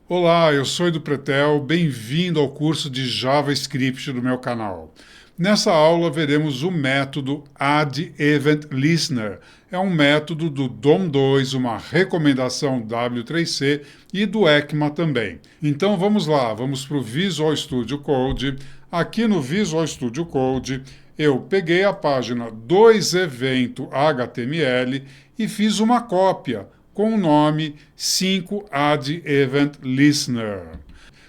Olá, eu sou Edu Pretel, bem-vindo ao curso de JavaScript do meu canal. Nessa aula veremos o método addEventListener. É um método do DOM2, uma recomendação W3C e do ECMA também. Então vamos lá, vamos para o Visual Studio Code. Aqui no Visual Studio Code eu peguei a página 2evento.html e fiz uma cópia com o nome 5addEventListener.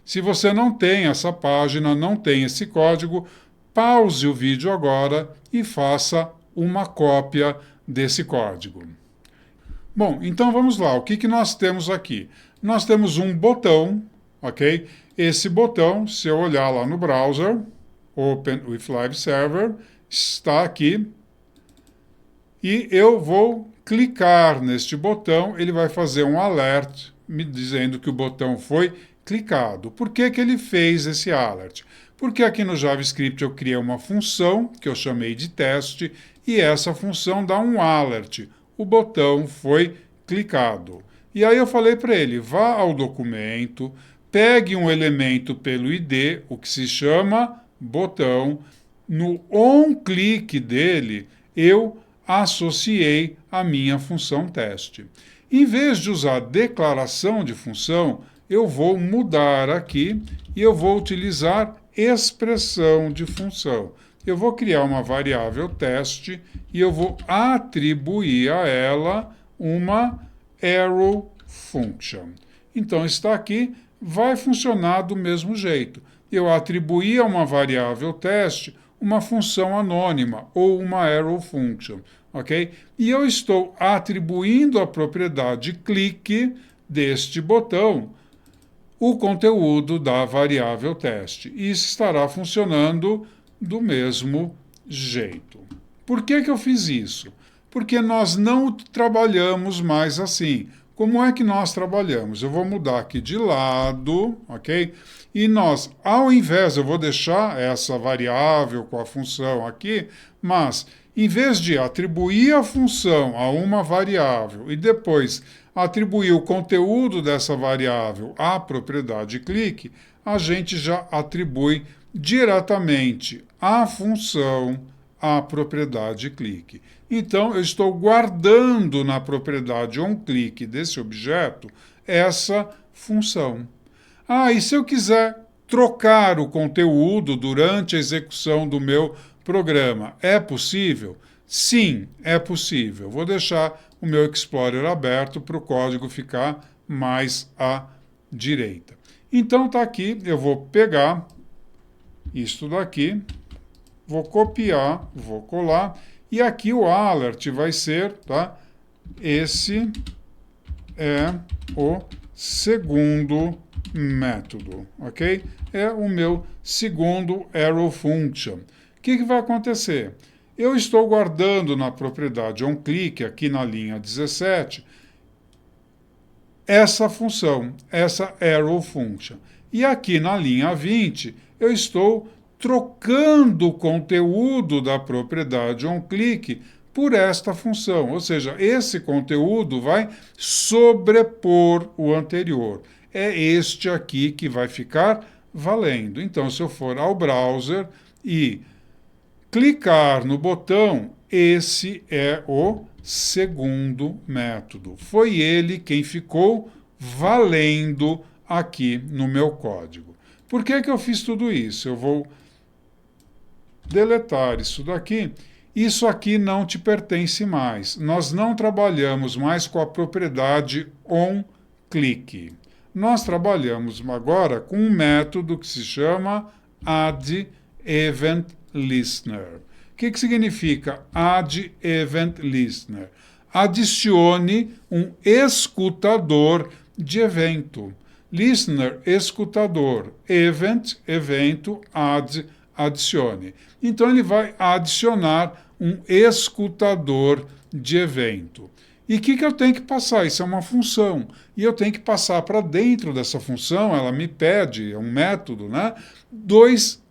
Se você não tem essa página, não tem esse código, pause o vídeo agora e faça uma cópia desse código. Bom, então vamos lá. O que nós temos aqui? Nós temos um botão, ok? Esse botão, se eu olhar lá no browser, Open with Live Server, está aqui. E eu vou clicar neste botão, ele vai fazer um alert me dizendo que o botão foi clicado. Por que ele fez esse alert? Porque aqui no JavaScript eu criei uma função que eu chamei de teste e essa função dá um alert. O botão foi clicado. E aí eu falei para ele, vá ao documento, pegue um elemento pelo ID, o que se chama botão, no onClick dele eu associei a minha função teste. Em vez de usar declaração de função, eu vou mudar aqui e eu vou utilizar expressão de função. Eu vou criar uma variável teste e eu vou atribuir a ela uma arrow function. Então está aqui, vai funcionar do mesmo jeito. Eu atribuí a uma variável teste uma função anônima ou uma arrow function, ok? E eu estou atribuindo a propriedade clique deste botão o conteúdo da variável teste. E isso estará funcionando do mesmo jeito. Por que eu fiz isso? Porque nós não trabalhamos mais assim. Como é que nós trabalhamos? Eu vou mudar aqui de lado, ok? E nós, ao invés, eu vou deixar essa variável com a função aqui, mas em vez de atribuir a função a uma variável e depois atribuir o conteúdo dessa variável à propriedade clique, a gente já atribui diretamente a função à propriedade clique. Então, eu estou guardando na propriedade onClick desse objeto essa função. E se eu quiser trocar o conteúdo durante a execução do meu programa, é possível? Sim, é possível. Vou deixar o meu Explorer aberto para o código ficar mais à direita. Então, está aqui, eu vou pegar isto daqui, vou copiar, vou colar, e aqui o alert vai ser, tá? Esse é o segundo método, ok? É o meu segundo arrow function. O que vai acontecer? Eu estou guardando na propriedade onClick, aqui na linha 17, essa função, essa arrow function. E aqui na linha 20, eu estou trocando o conteúdo da propriedade onClick por esta função, ou seja, esse conteúdo vai sobrepor o anterior. É este aqui que vai ficar valendo. Então, se eu for ao browser e clicar no botão, esse é o segundo método. Foi ele quem ficou valendo aqui no meu código. Por que eu fiz tudo isso? Eu vou deletar isso daqui. Isso aqui não te pertence mais. Nós não trabalhamos mais com a propriedade onClick. Nós trabalhamos agora com um método que se chama addEventListener. O que significa addEventListener? Adicione um escutador de evento. Listener, escutador. Event, evento, adicione. Então, ele vai adicionar um escutador de evento. E o que eu tenho que passar? Isso é uma função. E eu tenho que passar para dentro dessa função, ela me pede, é um método, né? 2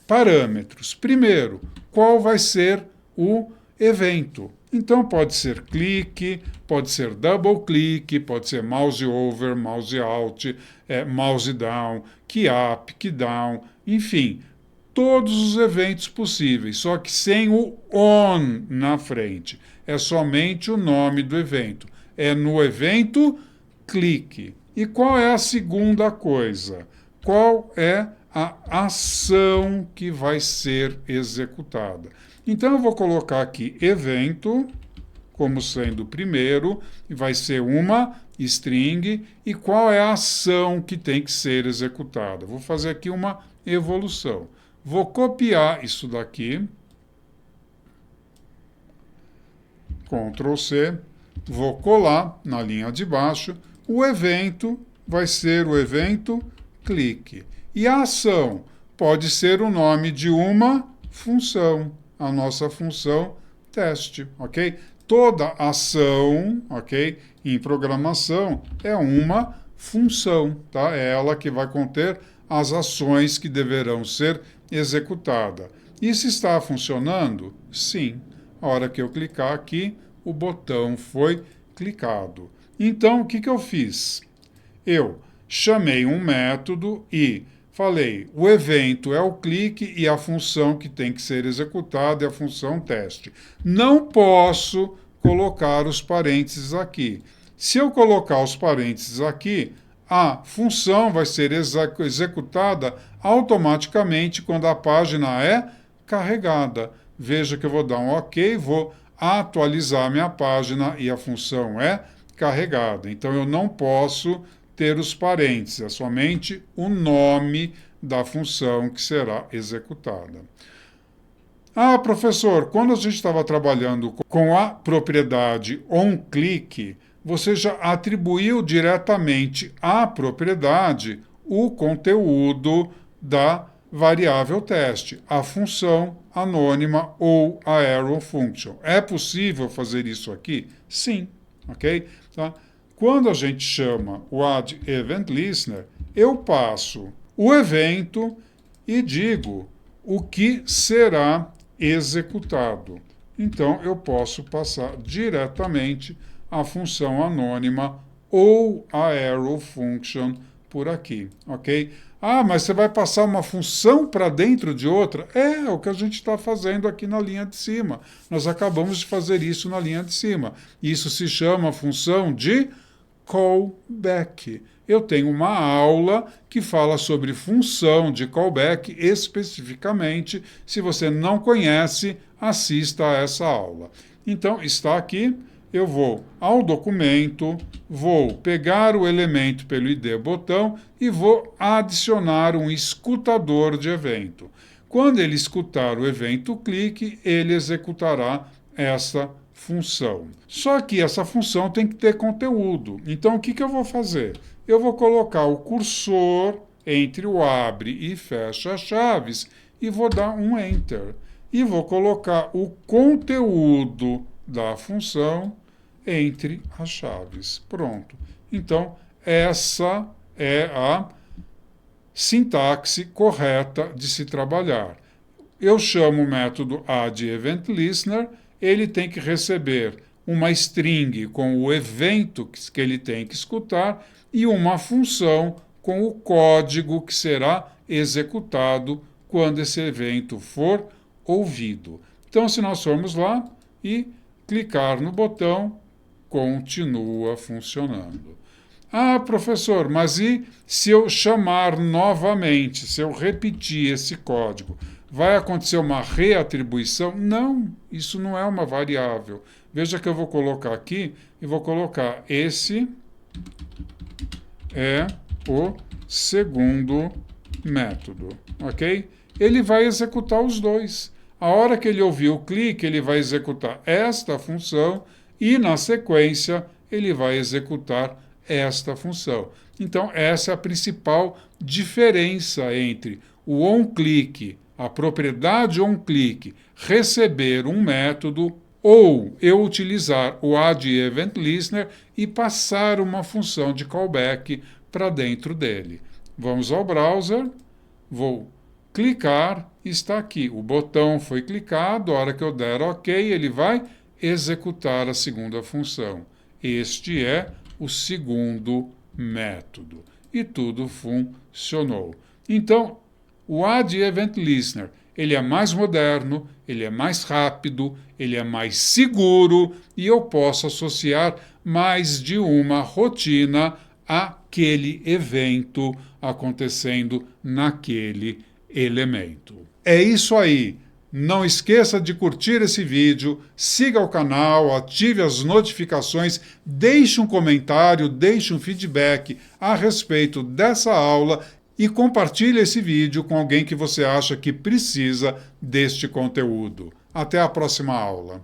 parâmetros. Primeiro, qual vai ser o evento? Então pode ser clique, pode ser double clique, pode ser mouse over, mouse out, mouse down, key up, key down, enfim, todos os eventos possíveis, só que sem o on na frente. É somente o nome do evento. É no evento clique. E qual é a segunda coisa? Qual é a ação que vai ser executada? Então eu vou colocar aqui evento como sendo o primeiro, e vai ser uma string, e qual é a ação que tem que ser executada? Vou fazer aqui uma evolução. Vou copiar isso daqui, Ctrl C, vou colar na linha de baixo, o evento vai ser o evento clique. E a ação pode ser o nome de uma função, a nossa função teste, ok? Toda ação, ok, em programação é uma função, tá? É ela que vai conter as ações que deverão ser executadas. E se está funcionando? Sim. A hora que eu clicar aqui, o botão foi clicado. Então, o que eu fiz? Eu chamei um método e falei, o evento é o clique e a função que tem que ser executada é a função teste. Não posso colocar os parênteses aqui. Se eu colocar os parênteses aqui, a função vai ser executada automaticamente quando a página é carregada. Veja que eu vou dar um OK, vou atualizar minha página e a função é carregada. Então eu não posso ter os parênteses, é somente o nome da função que será executada. Ah, professor, quando a gente estava trabalhando com a propriedade onClick, você já atribuiu diretamente à propriedade o conteúdo da variável teste, a função anônima ou a arrow function. É possível fazer isso aqui? Sim, ok? Tá? Quando a gente chama o add event listener, eu passo o evento e digo o que será executado. Então, eu posso passar diretamente a função anônima ou a arrow function por aqui, ok? Ah, mas você vai passar uma função para dentro de outra? É o que a gente está fazendo aqui na linha de cima. Nós acabamos de fazer isso na linha de cima. Isso se chama função de callback. Eu tenho uma aula que fala sobre função de callback especificamente. Se você não conhece, assista a essa aula. Então, está aqui. Eu vou ao documento, vou pegar o elemento pelo ID botão e vou adicionar um escutador de evento. Quando ele escutar o evento clique, ele executará essa função. Só que essa função tem que ter conteúdo. Então, o que eu vou fazer? Eu vou colocar o cursor entre o abre e fecha chaves e vou dar um Enter. E vou colocar o conteúdo da função entre as chaves. Pronto. Então, essa é a sintaxe correta de se trabalhar. Eu chamo o método addEventListener, ele tem que receber uma string com o evento que ele tem que escutar e uma função com o código que será executado quando esse evento for ouvido. Então, se nós formos lá e clicar no botão, continua funcionando. Ah, professor, mas e se eu chamar novamente, se eu repetir esse código, vai acontecer uma reatribuição? Não, isso não é uma variável. Veja que eu vou colocar aqui e vou colocar esse é o segundo método, ok? Ele vai executar os dois. A hora que ele ouvir o clique, ele vai executar esta função e, na sequência, ele vai executar esta função. Então, essa é a principal diferença entre o onClick, a propriedade onClick, receber um método ou eu utilizar o addEventListener e passar uma função de callback para dentro dele. Vamos ao browser, vou clicar, está aqui. O botão foi clicado, a hora que eu der OK, ele vai executar a segunda função. Este é o segundo método. E tudo funcionou. Então, o Add Event Listener, ele é mais moderno, ele é mais rápido, ele é mais seguro e eu posso associar mais de uma rotina àquele evento acontecendo naquele elemento. É isso aí. Não esqueça de curtir esse vídeo, siga o canal, ative as notificações, deixe um comentário, deixe um feedback a respeito dessa aula e compartilhe esse vídeo com alguém que você acha que precisa deste conteúdo. Até a próxima aula.